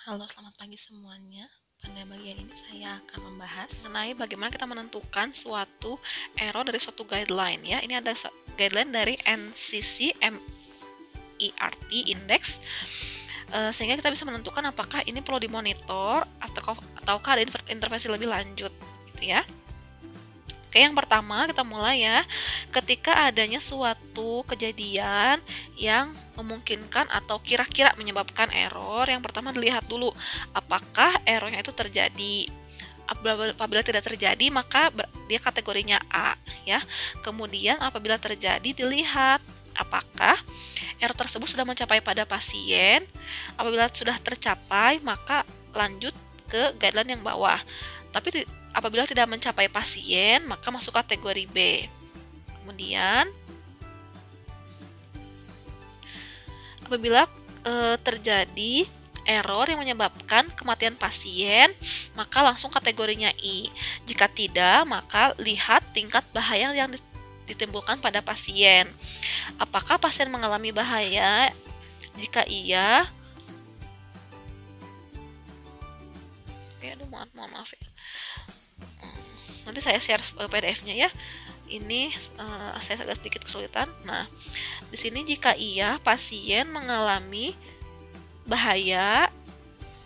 Halo, selamat pagi semuanya. Pada bagian ini saya akan membahas mengenai bagaimana kita menentukan suatu error dari suatu guideline ya. Ini ada guideline dari NCC MERP Index, sehingga kita bisa menentukan apakah ini perlu dimonitor ataukah ada intervensi lebih lanjut gitu ya. Oke, yang pertama kita mulai ya. Ketika adanya suatu kejadian yang memungkinkan atau kira-kira menyebabkan error, yang pertama dilihat dulu apakah errornya itu terjadi. Apabila tidak terjadi, maka dia kategorinya A ya. Kemudian apabila terjadi, dilihat apakah error tersebut sudah mencapai pada pasien. Apabila sudah tercapai, maka lanjut ke guideline yang bawah. Tapi apabila tidak mencapai pasien, maka masuk kategori B. Kemudian, apabila terjadi error yang menyebabkan kematian pasien, maka langsung kategorinya I. Jika tidak, maka lihat tingkat bahaya yang ditimbulkan pada pasien. Apakah pasien mengalami bahaya? Jika iya, mohon maaf ya. Nanti saya share PDF-nya ya. Ini saya agak sedikit kesulitan. Nah, di sini jika iya pasien mengalami bahaya,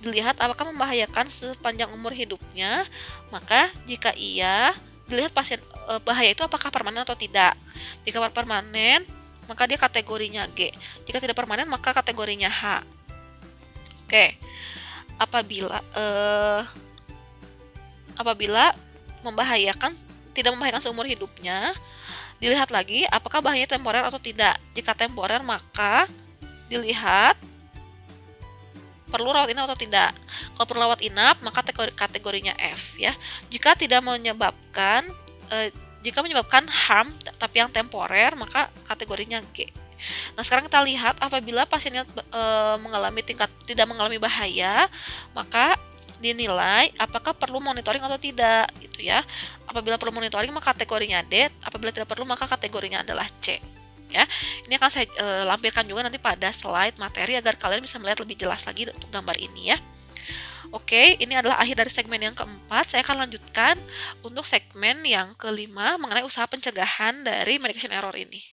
dilihat apakah membahayakan sepanjang umur hidupnya. Maka jika iya, dilihat pasien bahaya itu apakah permanen atau tidak. Jika permanen, maka dia kategorinya G. Jika tidak permanen, maka kategorinya H. Oke. Apabila tidak membahayakan seumur hidupnya, dilihat lagi apakah bahayanya temporer atau tidak. Jika temporer, maka dilihat perlu rawat inap atau tidak. Kalau perlu rawat inap, maka kategorinya F ya. Jika menyebabkan harm tapi yang temporer, maka kategorinya G. Nah, sekarang kita lihat apabila pasiennya tidak mengalami bahaya, maka dinilai apakah perlu monitoring atau tidak gitu ya. Apabila perlu monitoring, maka kategorinya D. Apabila tidak perlu, maka kategorinya adalah C ya. Ini akan saya lampirkan juga nanti pada slide materi agar kalian bisa melihat lebih jelas lagi untuk gambar ini ya. Oke, ini adalah akhir dari segmen yang keempat. Saya akan lanjutkan untuk segmen yang kelima mengenai usaha pencegahan dari medication error ini.